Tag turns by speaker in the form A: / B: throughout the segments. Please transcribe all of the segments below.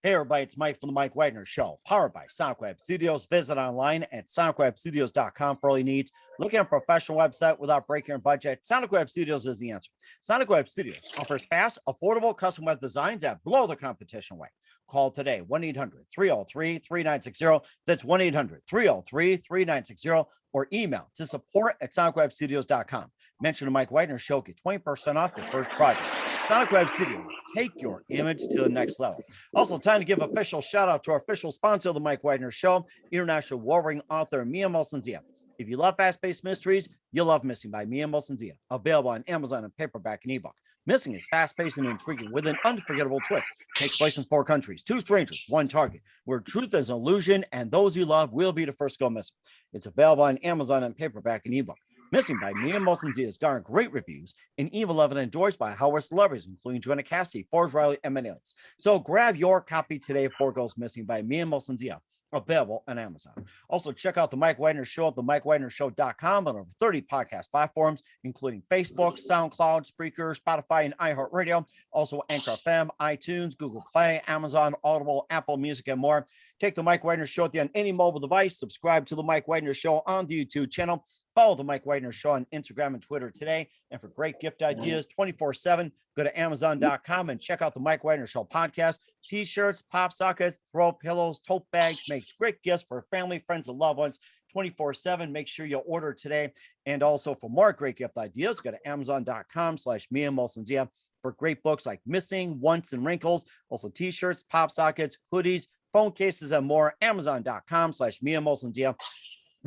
A: Hey, everybody, it's Mike from the Mike Wagner Show, powered by Sonic Web Studios. Visit online at sonicwebstudios.com for all your needs. Looking at a professional website without breaking your budget? Sonic Web Studios is the answer. Sonic Web Studios offers fast, affordable custom web designs that blow the competition away. Call today, 1-800-303-3960. That's 1-800-303-3960, or email to support@sonicwebstudios.com. Mention the Mike Wagner Show, get 20% off your first project. Sonic Web Studios, take your image to the next level. Also, time to give official shout out to our official sponsor of the Mike Wagner Show, international warring author Mia Molson-Zia. If you love fast-paced mysteries, you'll love Missing by Mia Molson-Zia, available on Amazon and paperback and ebook. Missing is fast-paced and intriguing with an unforgettable twist. Takes place in 4 countries, 2 strangers, 1 target, where truth is an illusion and those you love will be the first to go missing. It's available on Amazon and paperback and ebook. Missing by Mia Molson-Zia has garnered great reviews and even loved and endorsed by Howard celebrities, including Joanna Cassidy, Forrest Riley, and many others. So grab your copy today before it goes missing by Mia Molson-Zia, available on Amazon. Also, check out the Mike Wagner Show at themikewagnershow.com on over 30 podcast platforms, including Facebook, SoundCloud, Spreaker, Spotify, and iHeartRadio. Also, Anchor FM, iTunes, Google Play, Amazon, Audible, Apple Music, and more. Take the Mike Wagner Show on any mobile device. Subscribe to the Mike Wagner Show on the YouTube channel. Follow the Mike Wagner Show on Instagram and Twitter today. And for great gift ideas 24/7, go to Amazon.com and check out the Mike Wagner Show podcast. T-shirts, pop sockets, throw pillows, tote bags, makes great gifts for family, friends, and loved ones 24/7. Make sure you order today. And also for more great gift ideas, go to Amazon.com/Mia Molson-Zia for great books like Missing, Once, and Wrinkles. Also T-shirts, pop sockets, hoodies, phone cases, and more. Amazon.com/Mia Molson-Zia.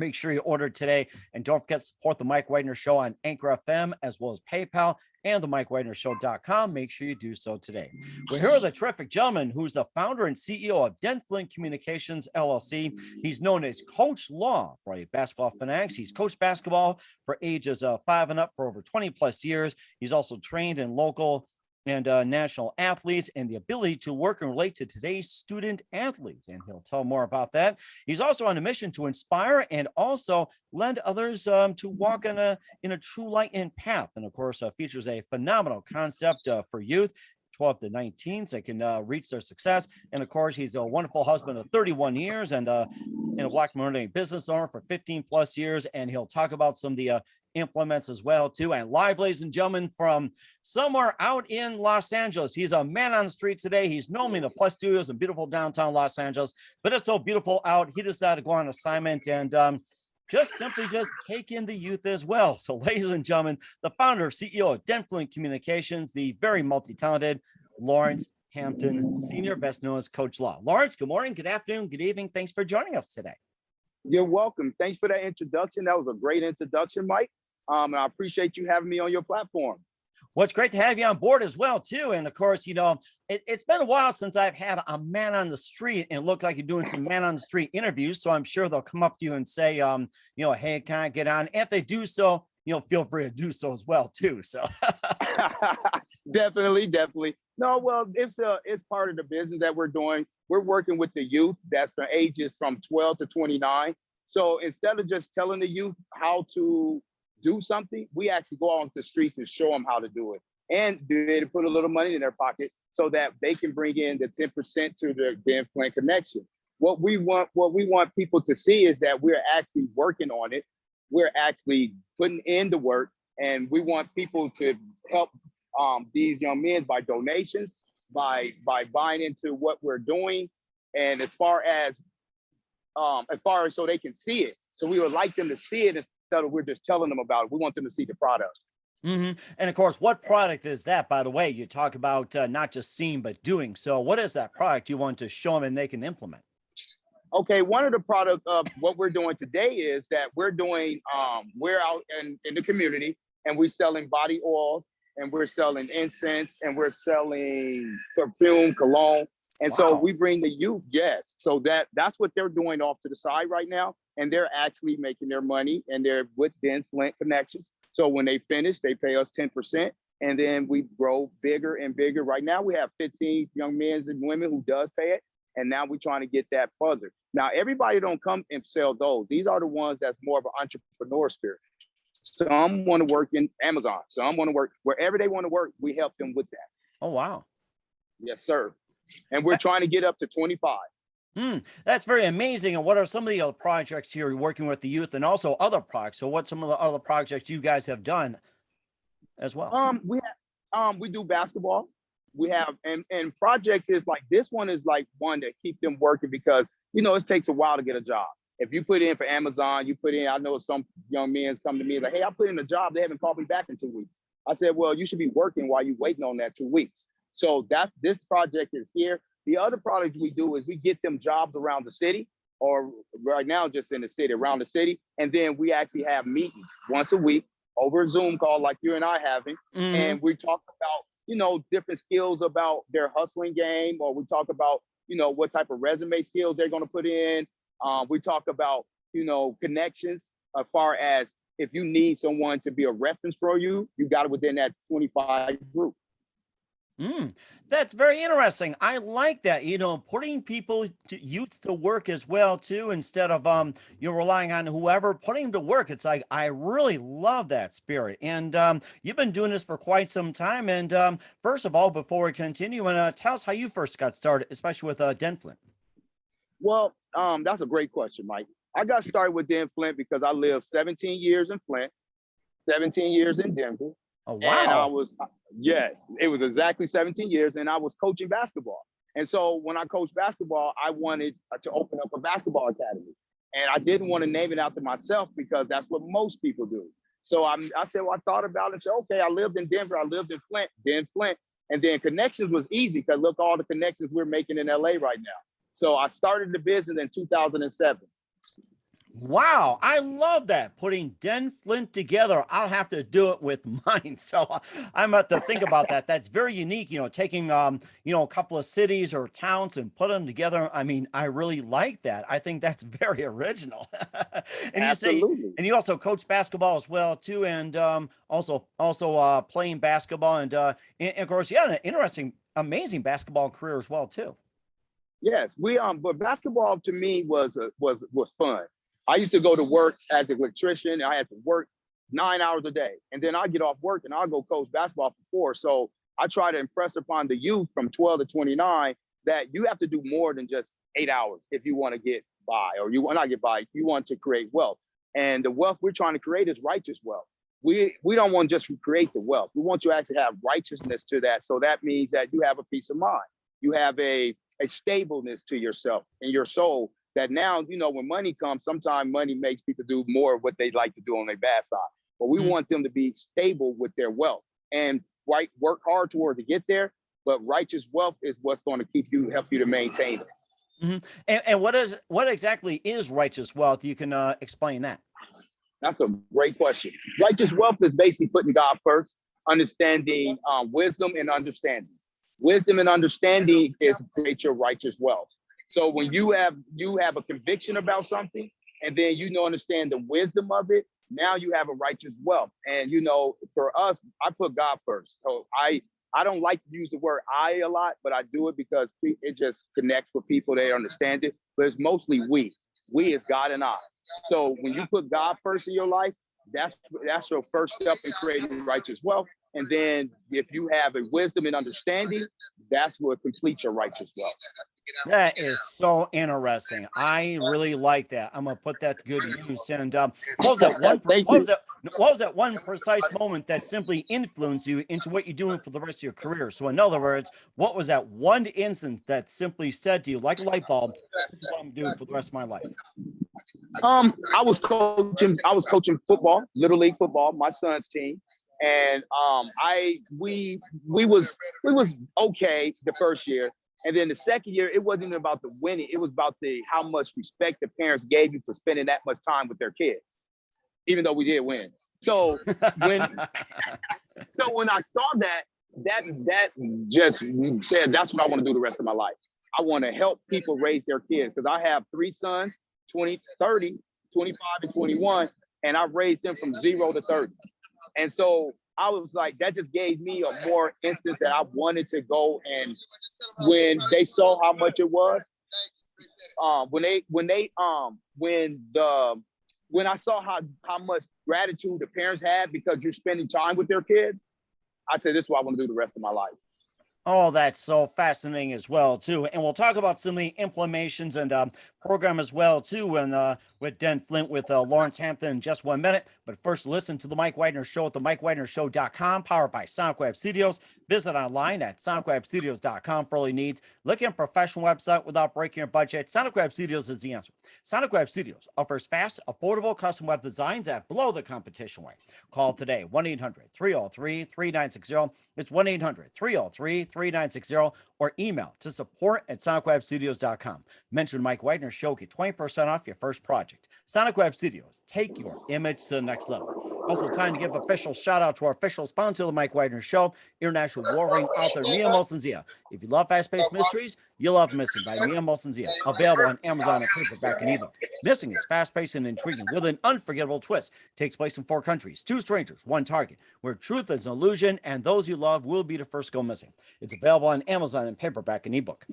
A: Make sure you order today. And don't forget to support the Mike Wagner Show on Anchor FM, as well as PayPal and the MikeWagnerShow.com. Make sure you do so today. We're here with a terrific gentleman who's the founder and CEO of DenFlint Communications, LLC. He's known as Coach Law for a basketball fanatics. He's coached basketball for ages 5 and up for over 20 plus years. He's also trained in local and national athletes and the ability to work and relate to today's student athletes. And he'll tell more about that. He's also on a mission to inspire and also lend others to walk in a true light and path. And of course, features a phenomenal concept for youth, 12 to 19, so they can reach their success. And of course, he's a wonderful husband of 31 years and a Black community business owner for 15 plus years. And he'll talk about some of the implements as well too. And live, ladies and gentlemen, from somewhere out in Los Angeles, he's a man on the street today. He's known me in the Plus Studios in beautiful downtown Los Angeles, but it's so beautiful out, he decided to go on assignment and just take in the youth as well. So ladies and gentlemen, the founder, CEO of DenFlint Communications, the very multi-talented Lawrence Hampton Sr., best known as Coach Law. Lawrence, good morning, good afternoon, good evening. Thanks for joining us today.
B: You're welcome. Thanks for that introduction. That was a great introduction, Mike. And I appreciate you having me on your platform.
A: Well, it's great to have you on board as well, too. And of course, it's been a while since I've had a man on the street and look like you're doing some man on the street interviews. So I'm sure they'll come up to you and say, hey, can I get on? And if they do so, feel free to do so as well, too. So
B: definitely. No, well, it's part of the business that we're doing. We're working with the youth that's for ages from 12 to 29. So instead of just telling the youth how to do something, we actually go out on the streets and show them how to do it and be able to put a little money in their pocket so that they can bring in the 10% to the DenFlint connection. What we want people to see is that we're actually working on it. We're actually putting in the work, and we want people to help these young men by donations, by buying into what we're doing, and as far as so they can see it. So we would like them to see it instead of we're just telling them about it. We want them to see the product.
A: Mm-hmm. And of course, what product is that, by the way? You talk about not just seeing, but doing. So what is that product you want to show them and they can implement?
B: Okay, one of the products of what we're doing today is that we're out in the community and we're selling body oils and we're selling incense and we're selling perfume, cologne. And so we bring the youth, yes. So that's what they're doing off to the side right now. And they're actually making their money and they're with DenFlint Connections. So when they finish, they pay us 10%. And then we grow bigger and bigger. Right now we have 15 young men and women who does pay it. And now we're trying to get that further. Now, everybody don't come and sell those. These are the ones that's more of an entrepreneur spirit. Some want to work in Amazon. Some want to work wherever they want to work. We help them with that.
A: Oh, wow.
B: Yes, sir. and we're trying to get up to 25.
A: That's very amazing. And what are some of the other projects here you're working with the youth and also other projects? So what's some of the other projects you guys have done as well?
B: We do basketball. We have and projects is like this one is like one that keep them working because it takes a while to get a job. If you put in for Amazon, I know some young men come to me like, hey, I put in a job, they haven't called me back in 2 weeks. I said, well, you should be working while you're waiting on that 2 weeks. So this project is here. The other project we do is we get them jobs around the city, or right now just in the city, around the city. And then we actually have meetings once a week over a Zoom call like you and I having. And we talk about, different skills about their hustling game, or we talk about, what type of resume skills they're going to put in. We talk about, connections as far as if you need someone to be a reference for you, you got it within that 25 group.
A: That's very interesting. I like that, putting youth to work as well too, instead of you're relying on whoever, putting them to work. It's like, I really love that spirit. And you've been doing this for quite some time. And first of all, before we continue, tell us how you first got started, especially with DenFlint.
B: Well, that's a great question, Mike. I got started with DenFlint because I lived 17 years in Flint, 17 years in Denver.
A: Oh, wow.
B: And yes, it was exactly 17 years, and I was coaching basketball. And so when I coached basketball, I wanted to open up a basketball academy. And I didn't want to name it after myself because that's what most people do. So I said, well, I thought about it and said, okay, I lived in Denver, I lived in Flint, DenFlint. And then Connections was easy because look, all the connections we're making in LA right now. So I started the business in 2007.
A: Wow, I love that. Putting DenFlint together. I'll have to do it with mine. So I'm about to think about that. That's very unique, taking, a couple of cities or towns and put them together. I mean, I really like that. I think that's very original. And
B: Absolutely.
A: you also coach basketball as well too. And also playing basketball and of course, yeah, an interesting, amazing basketball career as well too.
B: Yes, but basketball to me was fun. I used to go to work as an electrician. I had to work 9 hours a day. And then I get off work and I'll go coach basketball for 4. So I try to impress upon the youth from 12 to 29 that you have to do more than just 8 hours if you want to get by, or you want not get by, you want to create wealth. And the wealth we're trying to create is righteous wealth. We don't want to just create the wealth. We want you to actually have righteousness to that. So that means that you have a peace of mind. You have a stableness to yourself and your soul. That now, when money comes, sometimes money makes people do more of what they like to do on their bad side. But we want them to be stable with their wealth and work hard toward to get there. But righteous wealth is what's going to help you to maintain it.
A: And what exactly is righteous wealth? You can explain that.
B: That's a great question. Righteous wealth is basically putting God first, understanding wisdom and understanding. Wisdom and understanding is create your righteous wealth. So when you have a conviction about something, and then understand the wisdom of it, now you have a righteous wealth. And for us, I put God first. So I don't like to use the word I a lot, but I do it because it just connects with people. They understand it. But it's mostly we. We is God and I. So when you put God first in your life, that's your first step in creating righteous wealth. And then if you have a wisdom and understanding, that's what completes your righteous wealth.
A: That is so interesting. I really like that. I'm gonna put that to good use. And what was that one precise moment that simply influenced you into what you're doing for the rest of your career? So in other words, what was that one instance that simply said to you, like a light bulb, this is what I'm doing for the rest of my life?
B: I was coaching football, Little League football, my son's team. And we was okay the first year. And then the second year, it wasn't even about the winning. It was about how much respect the parents gave you for spending that much time with their kids, even though we did win. So when I saw that just said, that's what I want to do the rest of my life. I want to help people raise their kids because I have 3 sons, 20, 30, 25, and 21, and I've raised them from 0 to 30. And so I was like, that just gave me a more instance that I wanted to go. And when they saw how much it was, when I saw how much gratitude the parents had because you're spending time with their kids, I said, this is what I want to do the rest of my life.
A: Oh, that's so fascinating as well too, and we'll talk about some of the implementations and program as well too, and with DenFlint with Lawrence Hampton in just 1 minute. But first, listen to the Mike Wagner Show at the MikeWagnerShow.com, powered by Sonic Web Studios. Visit online at SonicWebStudios.com for all your needs. Look at a professional website without breaking your budget. Sonic Web Studios is the answer. Sonic Web Studios offers fast, affordable custom web designs that blow the competition away. Call today 1-800-303-3960. It's 1-800-303-3960, or email to support@sonicwebstudios.com. Mention Mike Wagner Show, get 20% off your first project. Sonic Web Studios, take your image to the next level. Also, time to give official shout out to our official sponsor of the Mike Wagner Show, international warring author Mia Molson-Zia. If you love fast-paced mysteries, you'll love Missing by Mia Molson-Zia, available on Amazon and paperback and ebook. Missing is fast-paced and intriguing with an unforgettable twist. Takes place in 4 countries, 2 strangers, 1 target, where truth is an illusion and those you love will be the first to go missing. It's available on Amazon and paperback and ebook.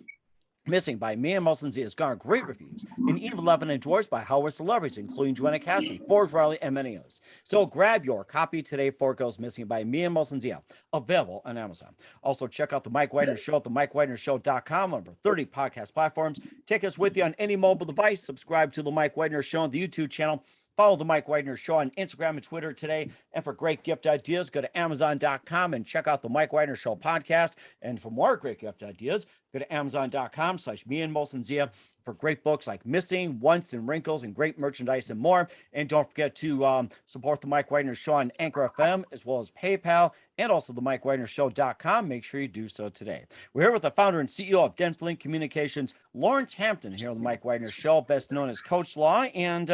A: Missing by Mia Molson-Zia has garnered great reviews and even loved and endorsed by Hollywood celebrities, including Joanna Cassidy, Forbes Riley, and many others. So grab your copy today before it goes missing by Mia Molson-Zia, available on Amazon. Also, check out the Mike Wagner Show at the MikeWagnerShow.com, over 30 podcast platforms. Take us with you on any mobile device. Subscribe to the Mike Wagner Show on the YouTube channel. Follow the Mike Wagner Show on Instagram and Twitter today. And for great gift ideas, go to Amazon.com and check out the Mike Wagner Show podcast. And for more great gift ideas, go to Amazon.com/Mia Molson-Zia for great books like Missing, Once, and Wrinkles, and great merchandise and more. And don't forget to support the Mike Wagner Show on Anchor FM, as well as PayPal, and also the MikeWagnerShow.com. Make sure you do so today. We're here with the founder and CEO of DenFlint Communications, Lawrence Hampton, here on the Mike Wagner Show, best known as Coach Law. And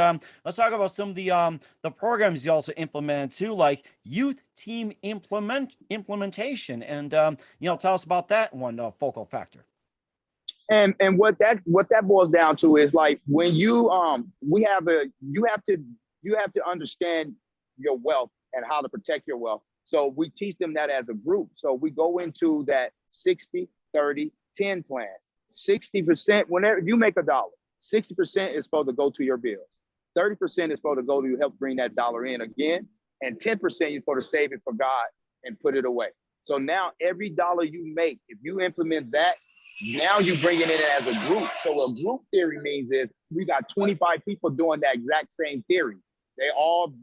A: let's talk about some of the programs you also implemented too, like youth team implementation. And tell us about that one focal factor.
B: And what that boils down to is, like, when you you have to understand your wealth and how to protect your wealth. So we teach them that as a group. So we go into that 60-30-10 plan. 60%, whenever you make $1, 60% is supposed to go to your bills. 30% is supposed to go to help bring that dollar in again. And 10% you're supposed to save it for God and put it away. So now every dollar you make, if you implement that, now you bring it in as a group. So a group theory means is we got 25 people doing that exact same theory. They all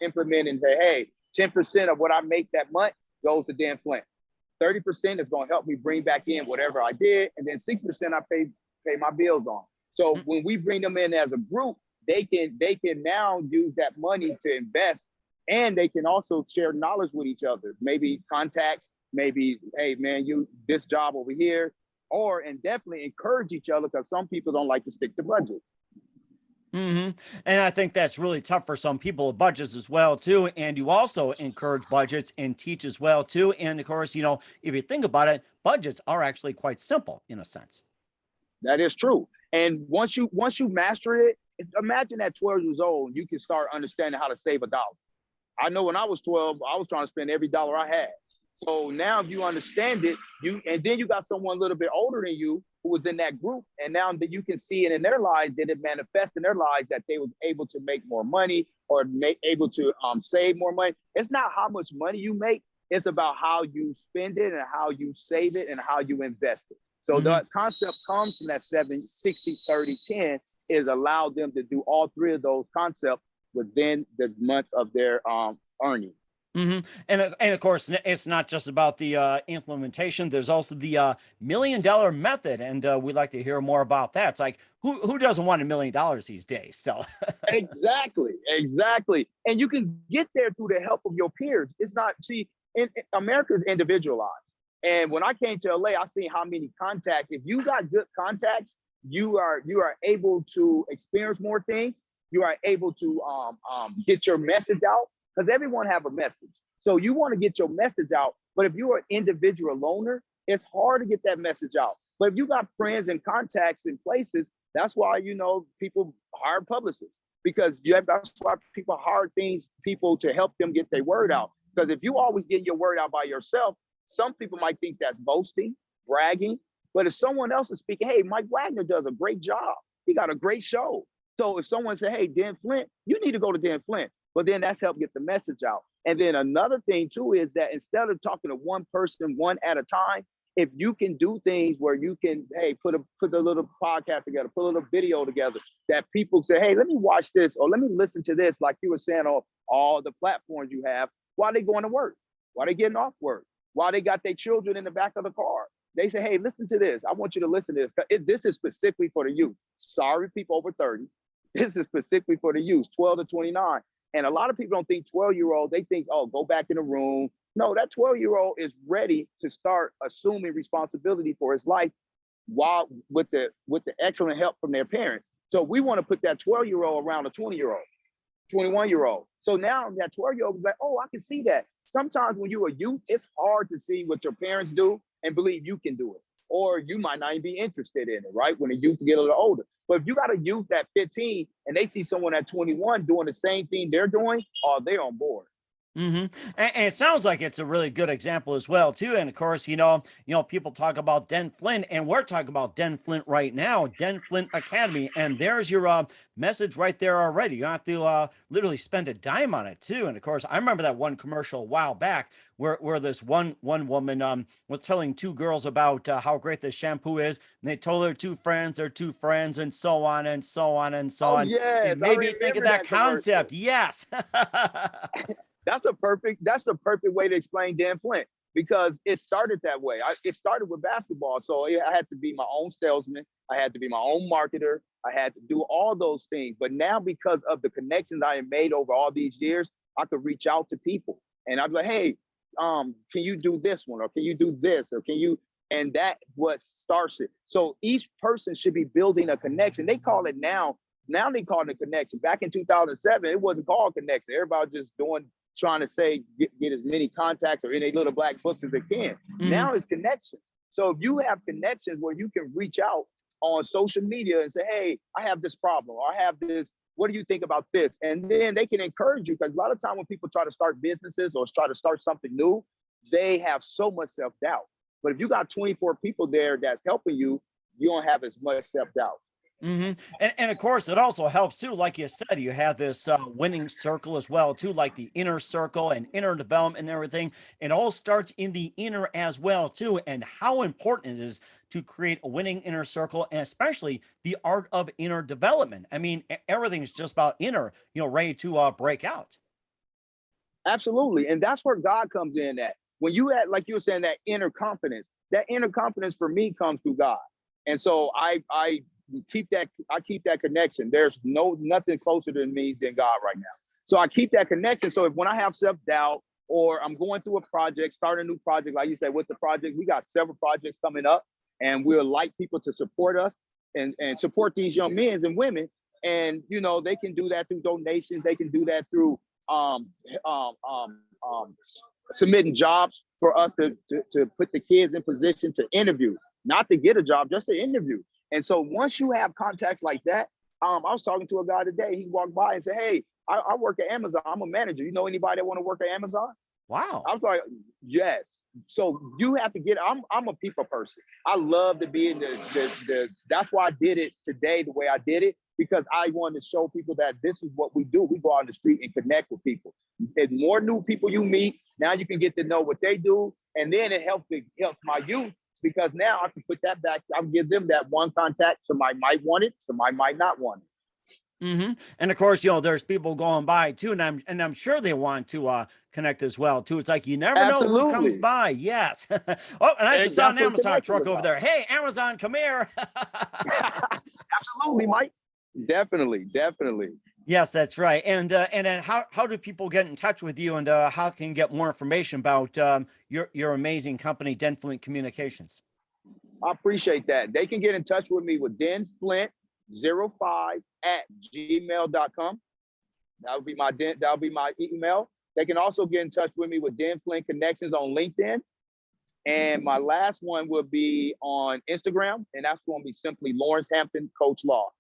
B: implement and say, hey, 10% of what I make that month goes to DenFlint. 30% is going to help me bring back in whatever I did. And then 6% I pay my bills on. So when we bring them in as a group, they can now use that money to invest, and they can also share knowledge with each other. Maybe contacts, maybe, hey man, this job over here, and definitely encourage each other, because some people don't like to stick to budgets.
A: Mm-hmm. And I think that's really tough for some people with budgets as well too. And you also encourage budgets and teach as well too. And of course, if you think about it, budgets are actually quite simple in a sense.
B: That is true. And once you master it, imagine at 12 years old, you can start understanding how to save $1. I know when I was 12, I was trying to spend every dollar I had. So now if you understand it, and then you got someone a little bit older than you who was in that group, and now that you can see it in their lives, that it manifests in their lives, that they was able to make more money or able to save more money. It's not how much money you make, it's about how you spend it and how you save it and how you invest it. So the concept comes from that 60-30-10 is allow them to do all 3 of those concepts within the month of their earnings.
A: Mm-hmm. And of course, it's not just about the implementation. There's also the $1 million method, and we'd like to hear more about that. It's like, who doesn't want $1 million these days? So
B: exactly. And you can get there through the help of your peers. It's not, America is individualized. And when I came to LA, I seen how many contacts. If you got good contacts, you are able to experience more things. You are able to get your message out, because everyone have a message. So you want to get your message out. But if you're an individual loner, it's hard to get that message out. But if you got friends and contacts in places, that's why, people hire publicists, because that's why people hire people to help them get their word out. Because if you always get your word out by yourself, some people might think that's boasting, bragging. But if someone else is speaking, hey, Mike Wagner does a great job. He got a great show. So if someone say, hey, DenFlint, you need to go to DenFlint. But then that's help get the message out. And then another thing too is that instead of talking to one person, one at a time, if you can do things where you can, hey, put a little podcast together, put a little video together that people say, hey, let me watch this or let me listen to this, like you were saying, on all the platforms you have while they going to work, while they getting off work, while they got their children in the back of the car. They say, hey, listen to this. I want you to listen to this. This is specifically for the youth. Sorry, people over 30. This is specifically for the youth, 12 to 29. And a lot of people don't think 12-year-old, they think, oh, go back in the room. No, that 12-year-old is ready to start assuming responsibility for his life while with the excellent help from their parents. So we want to put that 12-year-old around a 20-year-old, 21-year-old. So now that 12-year-old is like, oh, I can see that. Sometimes when you're a youth, it's hard to see what your parents do and believe you can do it. Or you might not even be interested in it, right? When the youth get a little older. But if you got a youth at 15 and they see someone at 21 doing the same thing they're doing, oh, they're on board.
A: And it sounds like it's a really good example as well, too. And of course, people talk about DenFlint, and we're talking about DenFlint right now, DenFlint Academy. And there's your message right there already. You don't have to literally spend a dime on it, too. And of course, I remember that one commercial a while back where this one woman was telling two girls about how great this shampoo is. And they told their two friends, and so on and so on and so on.
B: Yes,
A: It made me think of that concept. Yes.
B: That's a perfect way to explain DenFlint, because it started that way. It started with basketball. So I had to be my own salesman. I had to be my own marketer. I had to do all those things. But now, because of the connections I have made over all these years, I could reach out to people and I'd be like, hey, can you do this one? Or can you do this? Or can you? And that what starts it. So each person should be building a connection. They call it now they call it a connection. Back in 2007, it wasn't called connection. Everybody was just trying to say, get as many contacts or in a little black books as they can. Now it's connections. So if you have connections where you can reach out on social media and say, hey, I have this problem, or I have this, what do you think about this? And then they can encourage you, because a lot of time when people try to start businesses or try to start something new, they have so much self-doubt. But if you got 24 people there that's helping you, you don't have as much self-doubt.
A: And of course, it also helps too. Like you said, you have this winning circle as well too, like the inner circle and inner development and everything. It all starts in the inner as well too, and how important it is to create a winning inner circle, and especially the art of inner development. I mean, everything's just about inner, ready to break out.
B: Absolutely, and that's where God comes in at. When you had, like you were saying, that inner confidence for me comes through God. And so I keep that connection. There's nothing closer to me than God right now. So I keep that connection. So when I have self-doubt, or I'm going through a project, start a new project, like you said, with the project, we got several projects coming up, and we'll like people to support us and support these young men and women. And they can do that through donations. They can do that through submitting jobs for us to put the kids in position to interview, not to get a job, just to interview. And so once you have contacts like that, I was talking to a guy today. He walked by and said, hey, I work at Amazon. I'm a manager. You know anybody that want to work at Amazon?
A: Wow.
B: I was like, yes. So you have to I'm a people person. I love to be in that's why I did it today the way I did it, because I wanted to show people that this is what we do. We go out on the street and connect with people. The more new people you meet, now you can get to know what they do. And then it helps my youth, because now I can put that back. I'll give them that one contact. Somebody might want it, somebody might not want it.
A: And of course, there's people going by too, and I'm sure they want to connect as well too. It's like you never know who comes by. Yes. Oh, and I just saw an Amazon truck over there. Hey, Amazon, come here.
B: Absolutely, Mike. Definitely.
A: Yes, that's right. And then how do people get in touch with you, and how can you get more information about your amazing company, DenFlint Communications?
B: I appreciate that. They can get in touch with me with DenFlint05@gmail.com. That would be my email. They can also get in touch with me with DenFlint Connections on LinkedIn. And my last one will be on Instagram, and that's going to be simply Lawrence Hampton Coach Law.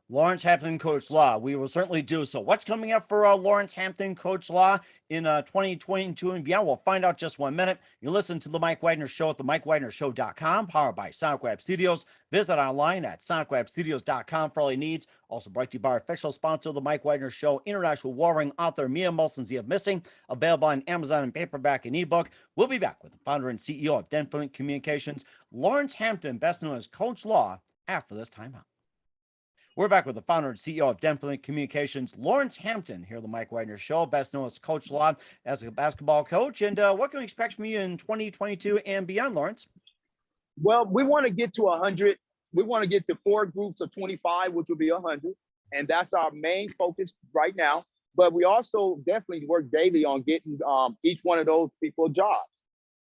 A: Lawrence Hampton Coach Law. We will certainly do so. What's coming up for Lawrence Hampton Coach Law in 2022 and beyond? We'll find out just 1 minute. You listen to the Mike Wagner Show at the MikeWagnerShow.com, powered by Sonic Web Studios. Visit online at SonicWebStudios.com for all your needs. Also brought to you by our official sponsor of the Mike Wagner Show, international warring author Mia Molson's The of Missing, available on Amazon in paperback and ebook. We'll be back with the founder and CEO of DenFlint Communications, Lawrence Hampton, best known as Coach Law, after this timeout. We're back with the founder and CEO of DenFlint Communications, Lawrence Hampton, here on the Mike Wagner Show, best known as Coach Law, as a basketball coach. And what can we expect from you in 2022 and beyond, Lawrence?
B: Well, we want to get to 100. We want to get to 4 groups of 25, which will be 100. And that's our main focus right now. But we also definitely work daily on getting each one of those people jobs.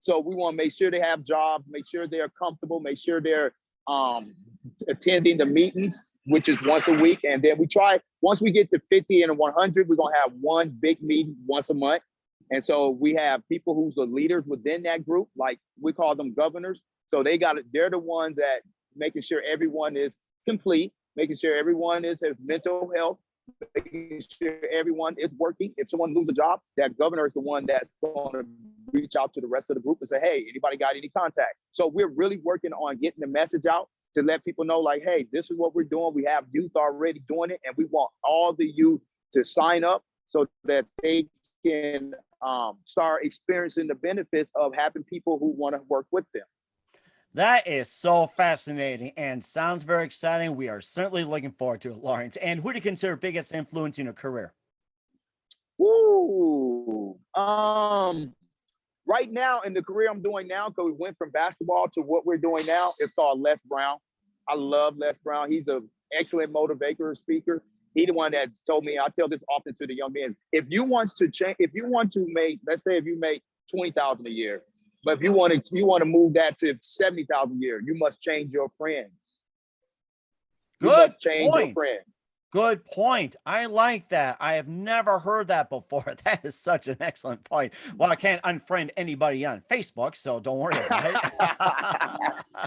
B: So we want to make sure they have jobs, make sure they're comfortable, make sure they're attending the meetings, which is once a week. And then we try, once we get to 50 and 100, we're going to have one big meeting once a month. And so we have people who's the leaders within that group, like we call them governors. So they're the ones that making sure everyone is complete, making sure everyone has mental health, making sure everyone is working. If someone loses a job, that governor is the one that's going to reach out to the rest of the group and say, hey, anybody got any contact? So we're really working on getting the message out to let people know, like, hey, this is what we're doing. We have youth already doing it, and we want all the youth to sign up so that they can start experiencing the benefits of having people who want to work with them.
A: That is so fascinating and sounds very exciting. We are certainly looking forward to it, Lawrence. And who do you consider biggest influence in your career?
B: Ooh, right now in the career I'm doing now, because we went from basketball to what we're doing now, it's called Les Brown. I love Les Brown. He's an excellent motivator, speaker. He's the one that told me, I tell this often to the young men, if you want to make, let's say if you make $20,000 a year, but if you want to move that to $70,000 a year, you must change your friends.
A: Good
B: Change
A: point.
B: your friends.
A: Good point. I like that. I have never heard that before. That is such an excellent point. Well, I can't unfriend anybody on Facebook, so don't worry about it.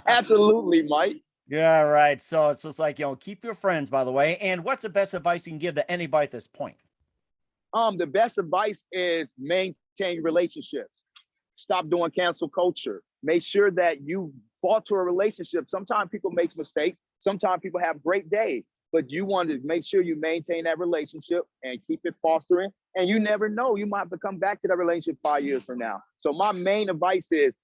B: Absolutely, Mike.
A: Yeah, right. So it's just like, keep your friends, by the way. And what's the best advice you can give to anybody at this point?
B: The best advice is maintain relationships. Stop doing cancel culture. Make sure that you foster a relationship. Sometimes people make mistakes. Sometimes people have great days, but you want to make sure you maintain that relationship and keep it fostering. And you never know, you might have to come back to that relationship 5 years from now. So my main advice is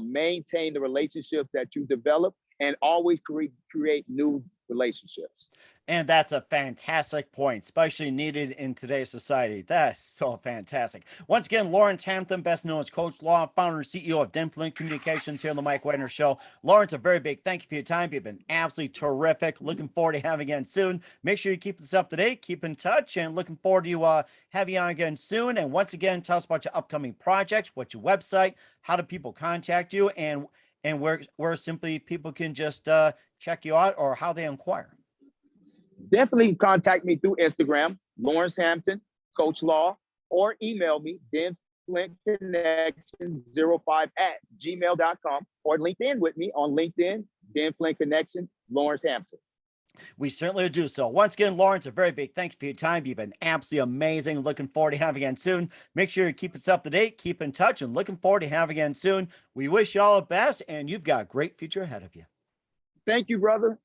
B: maintain the relationships that you develop and always create new relationships.
A: And that's a fantastic point, especially needed in today's society. That's so fantastic. Once again, Lawrence Hampton, best known as Coach Law, founder and CEO of DenFlint Communications here on the Mike Wagner Show. Lawrence, a very big thank you for your time. You've been absolutely terrific. Looking forward to having you again soon. Make sure you keep this up to date, keep in touch, and looking forward to having you on again soon. And once again, tell us about your upcoming projects, what's your website, how do people contact you, and where simply people can just check you out or how they inquire.
B: Definitely contact me through Instagram, Lawrence Hampton, Coach Law, or email me, DenFlint Connections 05@gmail.com, or LinkedIn with me on LinkedIn, DenFlint Connections, Lawrence Hampton.
A: We certainly do so. Once again, Lawrence, a very big thank you for your time. You've been absolutely amazing. Looking forward to having you again soon. Make sure you keep us up to date, keep in touch, and looking forward to having you again soon. We wish you all the best, and you've got a great future ahead of you.
B: Thank you, brother.